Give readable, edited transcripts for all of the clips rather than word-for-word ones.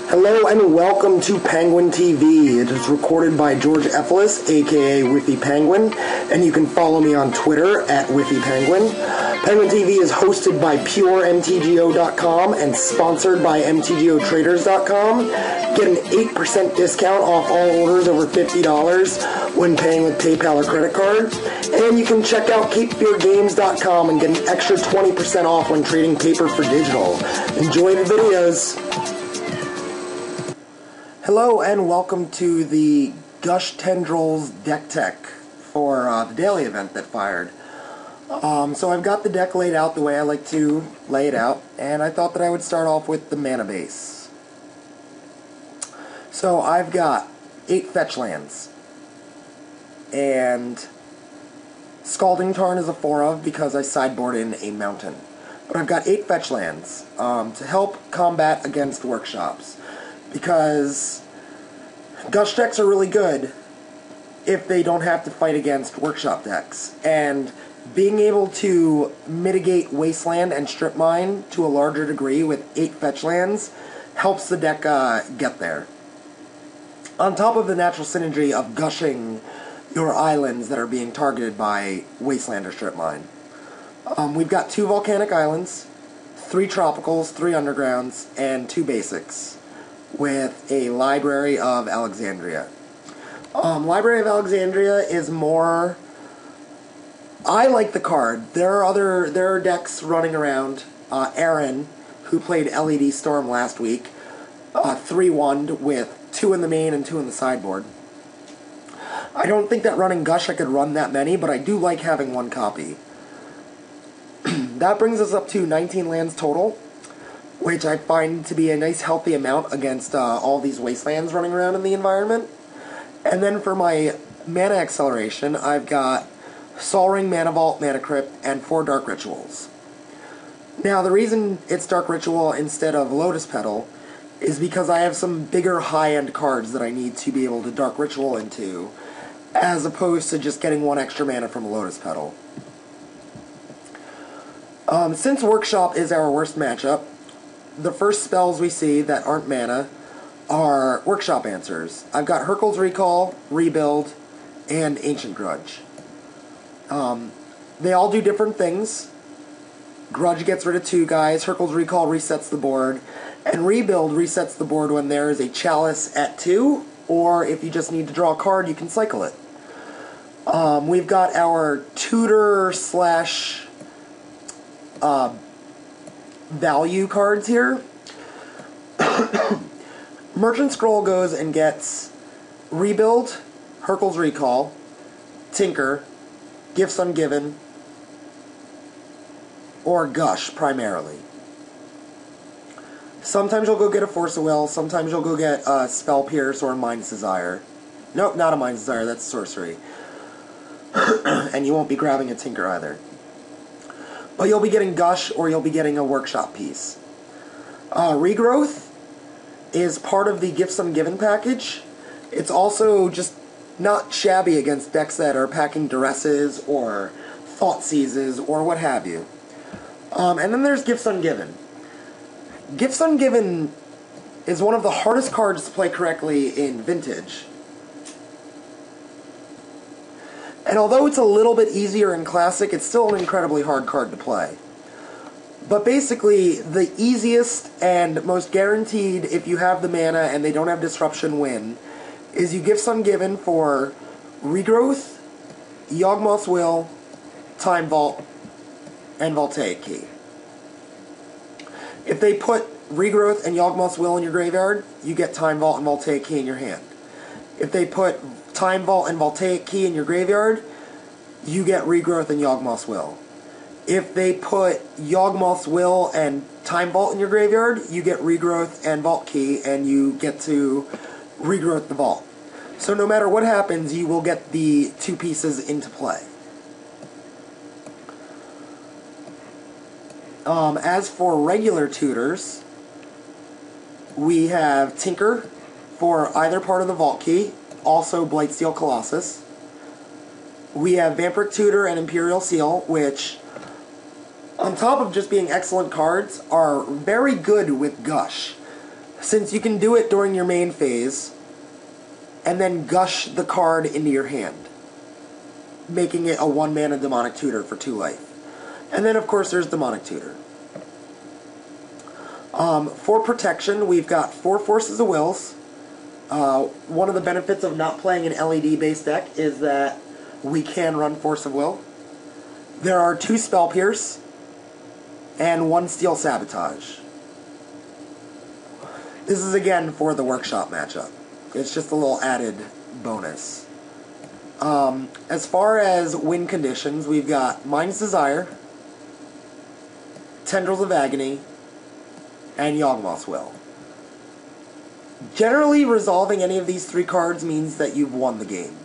Hello and welcome to Penguin TV. It is recorded by George Effelis, aka Whiffy Penguin, and you can follow me on Twitter at Whiffy Penguin. Penguin TV is hosted by PureMTGO.com and sponsored by MTGOTraders.com. Get an 8% discount off all orders over $50 when paying with PayPal or credit card. And you can check out CapeFearGames.com and get an extra 20% off when trading paper for digital. Enjoy the videos. Hello and welcome to the Gush Tendrils deck tech for the daily event that fired. So I've got the deck laid out the way I like to lay it out, and I thought that I would start off with the mana base. So I've got 8 fetch lands, and Scalding Tarn is a 4 of because I sideboard in a mountain. But I've got 8 fetch lands to help combat against workshops. Because Gush decks are really good if they don't have to fight against workshop decks. And being able to mitigate Wasteland and Strip Mine to a larger degree with 8 fetch lands helps the deck get there. On top of the natural synergy of gushing your islands that are being targeted by Wasteland or Strip Mine. We've got 2 Volcanic Islands, 3 Tropicals, 3 Undergrounds, and 2 Basics, with a Library of Alexandria. Library of Alexandria is more... I like the card. There are decks running around. Aaron, who played LED Storm last week, 3-1'd with 2 in the main and 2 in the sideboard. I don't think that running Gush I could run that many, but I do like having 1 copy. That brings us up to 19 lands total, which I find to be a nice healthy amount against all these wastelands running around in the environment. And then for my mana acceleration, I've got Sol Ring, Mana Vault, Mana Crypt, and 4 Dark Rituals. Now the reason it's Dark Ritual instead of Lotus Petal is because I have some bigger high-end cards that I need to be able to Dark Ritual into, as opposed to just getting 1 extra mana from a Lotus Petal. Since Workshop is our worst matchup, the first spells we see that aren't mana are Workshop answers. I've got Hurkyl's Recall, Rebuild, and Ancient Grudge. They all do different things. Grudge gets rid of 2 guys, Hurkyl's Recall resets the board, and Rebuild resets the board when there is a Chalice at 2, or if you just need to draw a card, you can cycle it. We've got our tutor slash value cards here. Merchant Scroll goes and gets Rebuild, Hurkyl's Recall, Tinker, Gifts Ungiven, or Gush primarily. Sometimes you'll go get a Force of Will, sometimes you'll go get a Spell Pierce or a Mind's Desire. Nope, not a Mind's Desire, that's sorcery. And you won't be grabbing a Tinker either. But you'll be getting Gush, or you'll be getting a Workshop piece. Regrowth is part of the Gifts Ungiven package. It's also just not shabby against decks that are packing Duresses, or Thoughtseizes, or what have you. And then there's Gifts Ungiven. Gifts Ungiven is one of the hardest cards to play correctly in Vintage. And although it's a little bit easier in Classic, it's still an incredibly hard card to play. But basically, the easiest and most guaranteed, if you have the mana and they don't have Disruption, win, is you Gifts Ungiven for Regrowth, Yawgmoth's Will, Time Vault, and Voltaic Key. If they put Regrowth and Yawgmoth's Will in your graveyard, you get Time Vault and Voltaic Key in your hand. If they put Time Vault and Voltaic Key in your graveyard, you get Regrowth and Yawgmoth's Will. If they put Yawgmoth's Will and Time Vault in your graveyard, you get Regrowth and Vault Key, and you get to Regrowth the Vault. So no matter what happens, you will get the 2 pieces into play. As for regular tutors, we have Tinker for either part of the Vault Key, also Blightsteel Colossus. We have Vampiric Tutor and Imperial Seal, which, on top of just being excellent cards, are very good with Gush. since you can do it during your main phase, and then gush the card into your hand, making it a 1-mana Demonic Tutor for 2 life. And then, of course, there's Demonic Tutor. For protection, we've got 4 Forces of Wills. One of the benefits of not playing an LED-based deck is that we can run Force of Will. There are 2 Spell Pierce and 1 Steel Sabotage. This is, again, for the Workshop matchup. It's just a little added bonus. As far as win conditions, we've got Mind's Desire, Tendrils of Agony, and Yawgmoth's Will. Generally, resolving any of these 3 cards means that you've won the game.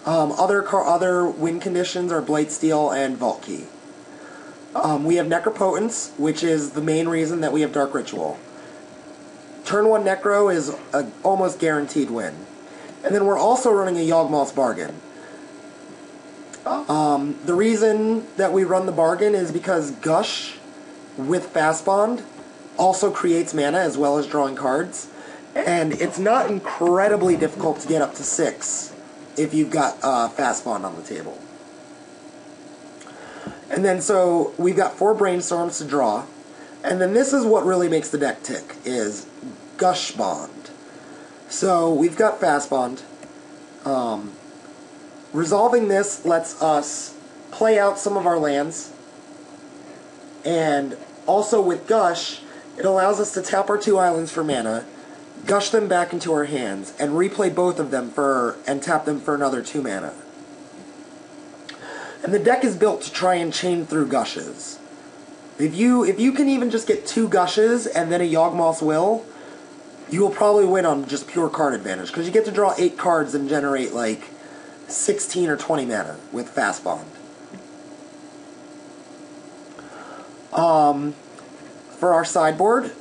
Other win conditions are Blightsteel and Vault Key. We have Necropotence, which is the main reason that we have Dark Ritual. Turn 1 Necro is an almost guaranteed win. And then we're also running a Yawgmoth's Bargain. The reason that we run the Bargain is because Gush with Fast Bond also creates mana as well as drawing cards. And it's not incredibly difficult to get up to 6 if you've got Fast Bond on the table. And then so we've got 4 Brainstorms to draw. And then this is what really makes the deck tick, is Gush Bond. So we've got Fast Bond. Resolving this lets us play out some of our lands. And also with Gush, it allows us to tap our 2 islands for mana, gush them back into our hands, and replay both of them and tap them for another 2 mana. And the deck is built to try and chain through Gushes. If you can even just get 2 Gushes and then a Yawgmoth's Will, you will probably win on just pure card advantage, because you get to draw 8 cards and generate like 16 or 20 mana with Fast Bond. For our sideboard,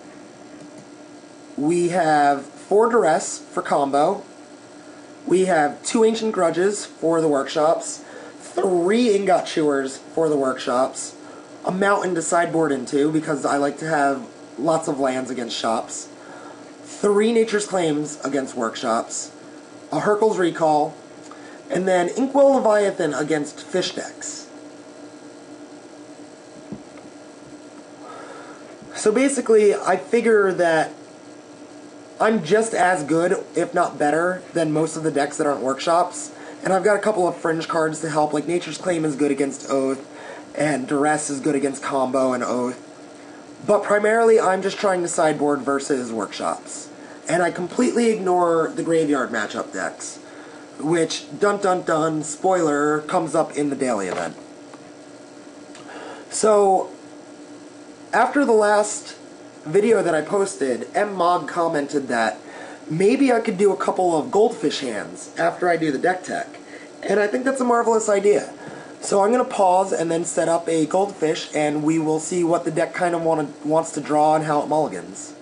we have 4 Duress for combo. We have 2 Ancient Grudges for the workshops, 3 Ingot Chewers for the workshops, a Mountain to sideboard into because I like to have lots of lands against shops, 3 Nature's Claims against workshops, a Hurkyl's Recall, and then Inkwell Leviathan against fish decks. So basically, I figure that I'm just as good, if not better, than most of the decks that aren't workshops. And I've got a couple of fringe cards to help, like Nature's Claim is good against Oath, and Duress is good against Combo and Oath. But primarily, I'm just trying to sideboard versus workshops. And I completely ignore the graveyard matchup decks, which, dun dun dun, spoiler, comes up in the daily event. So, after the last video that I posted, M-Mog commented that maybe I could do a couple of goldfish hands after I do the deck tech. And I think that's a marvelous idea. So I'm going to pause and then set up a goldfish, and we will see what the deck kind of wants to draw and how it mulligans.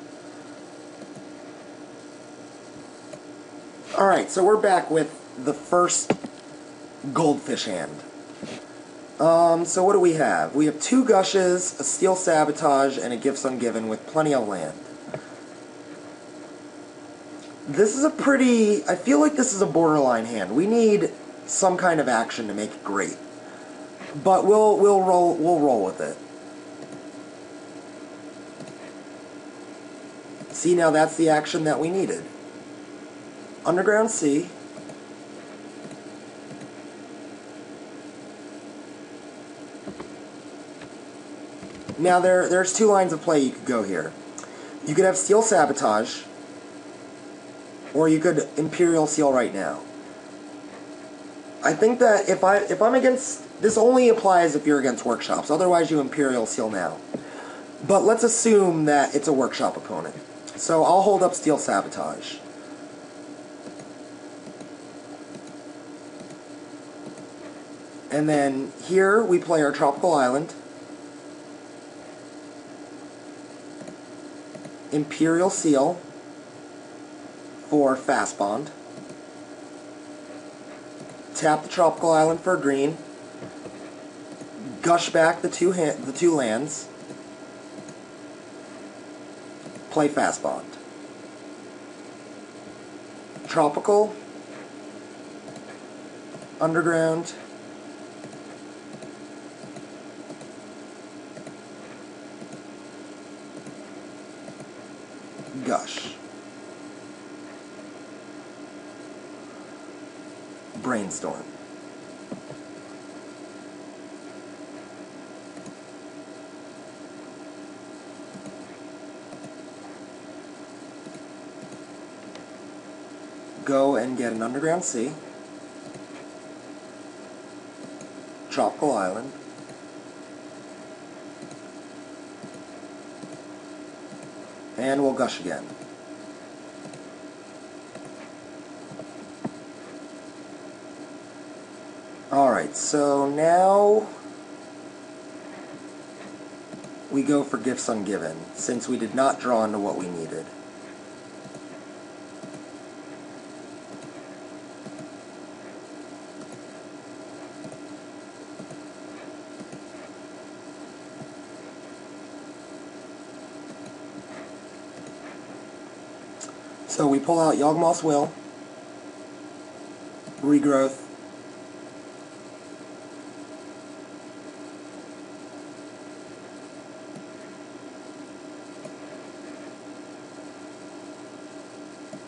Alright, so we're back with the first goldfish hand. So what do we have? We have 2 Gushes, a Steel Sabotage, and a Gifts Ungiven with plenty of land. This is a pretty... I feel like this is a borderline hand. We need some kind of action to make it great. But we'll roll with it. See, now that's the action that we needed. Underground Sea. Now, there's 2 lines of play you could go here. You could have Steel Sabotage, or you could Imperial Seal right now. I think that if I'm against... This only applies if you're against workshops, otherwise you Imperial Seal now. But let's assume that it's a workshop opponent. So I'll hold up Steel Sabotage. And then here we play our Tropical Island. Imperial Seal for Fast Bond. Tap the Tropical Island for a green. Gush back the two lands. Play Fast Bond. Tropical, Underground, Gush, Brainstorm, go and get an Underground Sea, Tropical Island, and we'll Gush again. Alright, so now we go for Gifts Ungiven, since we did not draw into what we needed. So we pull out Yawgmoth's Will, Regrowth,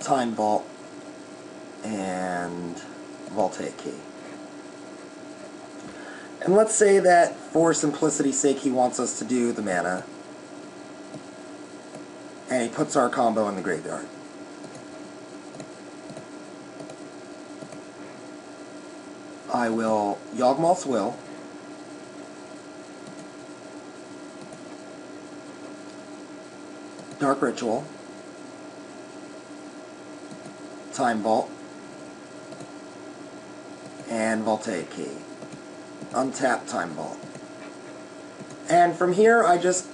Time Vault, and Voltaic Key. And let's say that for simplicity's sake he wants us to do the mana, and he puts our combo in the graveyard. I will Yawgmoth's Will, Dark Ritual, Time Vault, and Voltaic Key. Untap Time Vault. And from here I just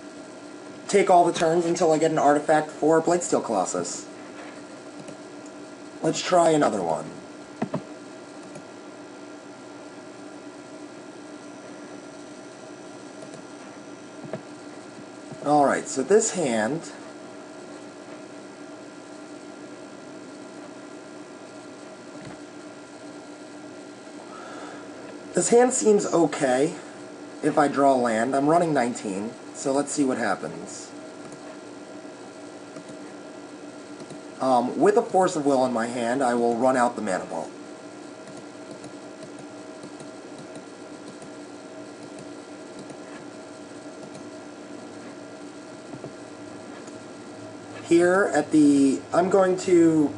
take all the turns until I get an artifact for Bladesteel Colossus. Let's try another one. Alright, so this hand seems okay if I draw land. I'm running 19, so let's see what happens. With a Force of Will in my hand, I will run out the Mana Vault. Here at the... I'm going to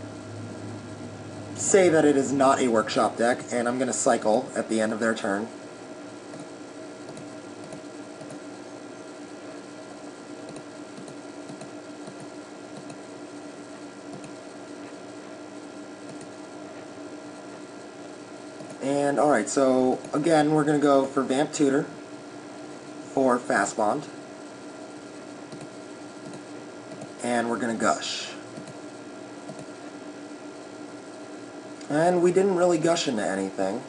say that it is not a workshop deck, and I'm going to cycle at the end of their turn. And alright, so again we're going to go for Vamp Tutor for Fast Bond. And we're going to Gush. And we didn't really Gush into anything.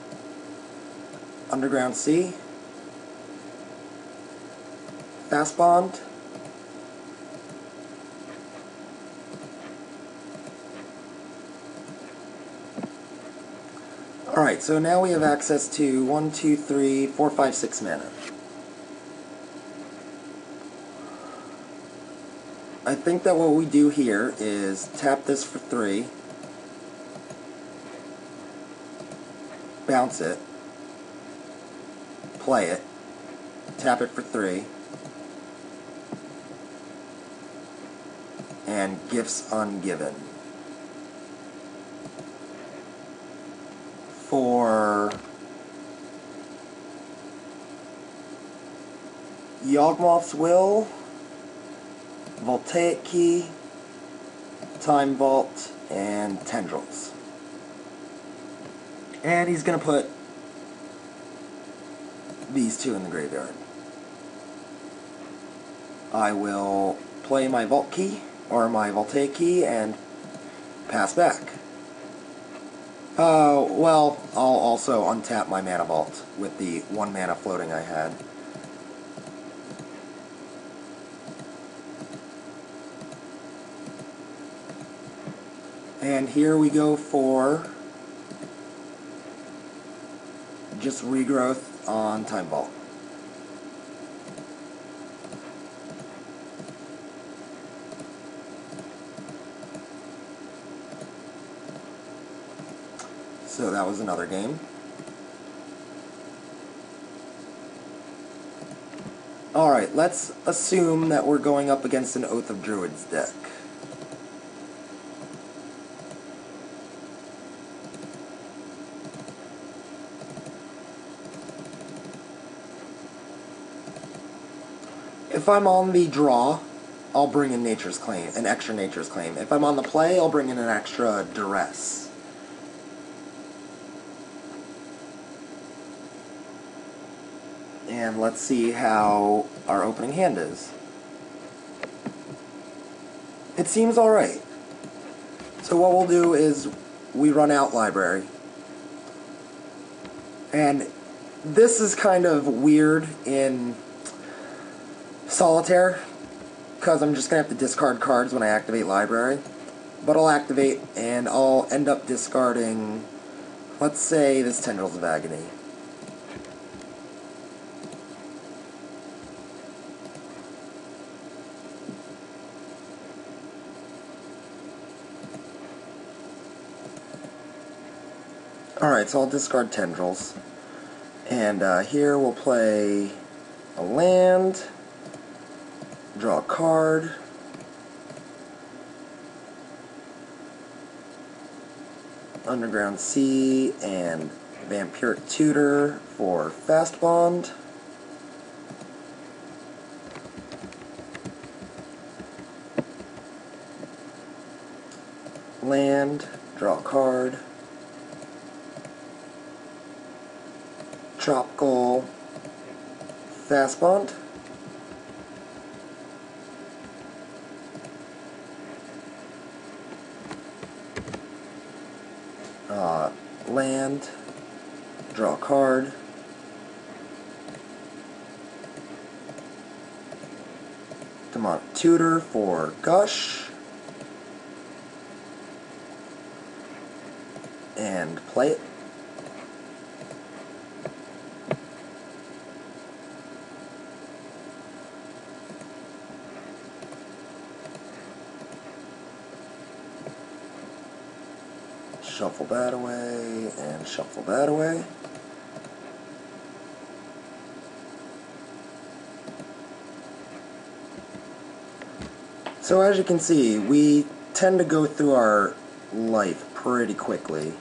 Underground Sea. Fast Bond. Alright, so now we have access to 1, 2, 3, 4, 5, 6 mana. I think that what we do here is tap this for 3, bounce it, play it, tap it for 3, and Gifts Ungiven. For Yawgmoth's Will, Voltaic Key, Time Vault, and Tendrils. And he's going to put these two in the graveyard. I will play my Vault Key, or my Voltaic Key, and pass back. Well, I'll also untap my Mana Vault with the 1 mana floating I had. And here we go for just regrowth on Time Vault. So that was another game. Alright, let's assume that we're going up against an Oath of Druids deck. If I'm on the draw, I'll bring in Nature's Claim, an extra Nature's Claim. If I'm on the play, I'll bring in an extra Duress. And let's see how our opening hand is. It seems alright. So what we'll do is we run out library. And this is kind of weird in Solitaire, because I'm just going to have to discard cards when I activate library. But I'll activate and I'll end up discarding, let's say, this Tendrils of Agony. Alright, so I'll discard Tendrils. And here we'll play a land, draw a card, Underground Sea, and Vampiric Tutor for Fast Bond. Land, draw a card, Tropical Fast Bond. Land, draw a card, Demonic Tutor for Gush, and play it. Shuffle that away, and shuffle that away. So as you can see, we tend to go through our life pretty quickly.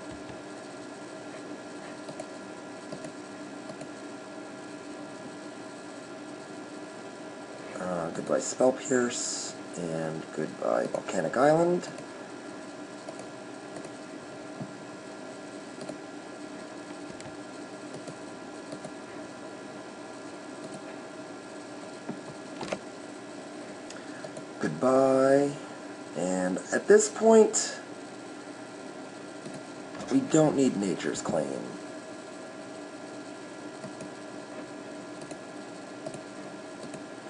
Goodbye Spell Pierce, and goodbye Volcanic Island. Goodbye, and at this point, we don't need Nature's Claim.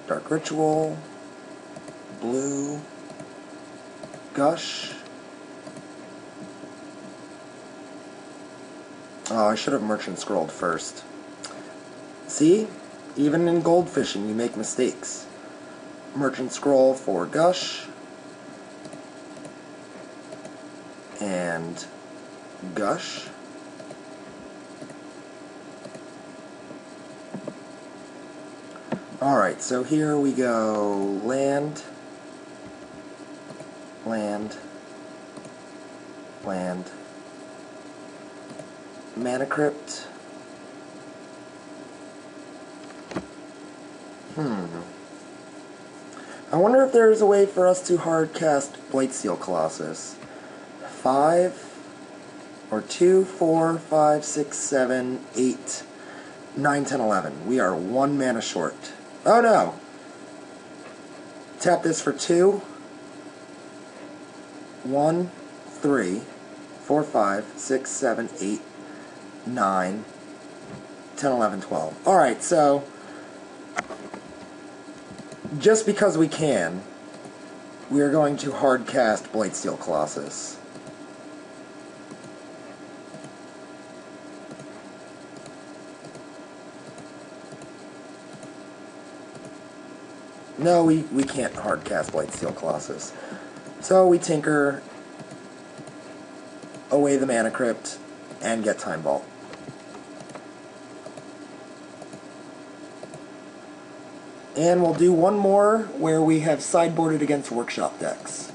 Dark Ritual, blue, Gush. Oh, I should have Merchant Scrolled first. See? Even in gold fishing, you make mistakes. Merchant Scroll for Gush, and Gush. Alright, so here we go. Land, land, land, Mana Crypt. I wonder if there's a way for us to hard cast Blightsteel Colossus. 5, or 2, 4, 5, 6, 7, 8, 9, 10, 11. We are 1 mana short. Oh no! Tap this for 2. 1, 3, 4, 5, 6, 7, 8, 9, 10, 11, 12. Alright, so just because we can, we are going to hard cast Blightsteel Colossus. No, we can't hard cast Blightsteel Colossus. So we tinker away the Mana Crypt and get Time Vault. And we'll do one more where we have sideboarded against workshop decks.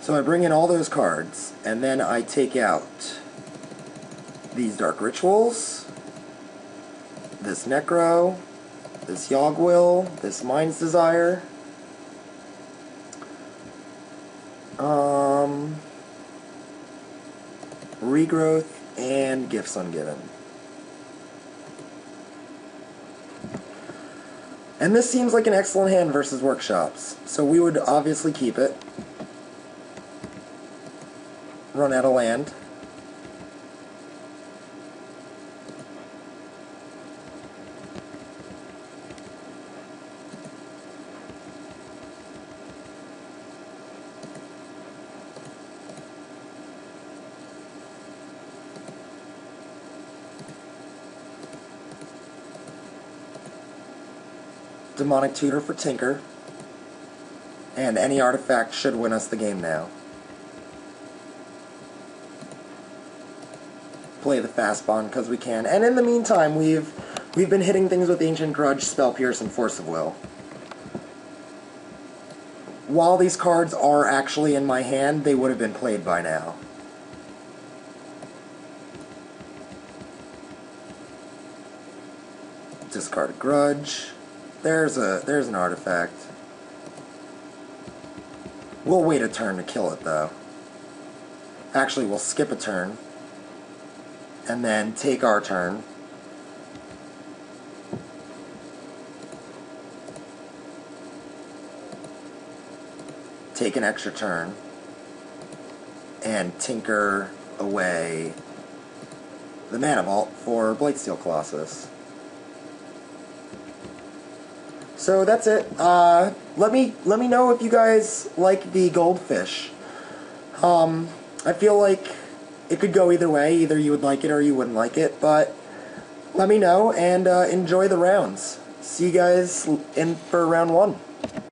So I bring in all those cards, and then I take out these Dark Rituals, this Necro, this Yogg-Will, this Mind's Desire, Regrowth, and Gifts Ungiven. And this seems like an excellent hand versus workshops, so we would obviously keep it. Run out of land. Demonic Tutor for Tinker. And any artifact should win us the game now. Play the Fast Bond because we can. And in the meantime, we've been hitting things with Ancient Grudge, Spell Pierce, and Force of Will. While these cards are actually in my hand, they would have been played by now. Discard a Grudge. There's an artifact. We'll wait a turn to kill it, though. Actually, we'll skip a turn. And then take our turn. Take an extra turn. And tinker away the Mana Vault for Blightsteel Colossus. So that's it. Let me know if you guys like the Goldfish. I feel like it could go either way. Either you would like it or you wouldn't like it. But let me know and enjoy the rounds. See you guys in for round 1.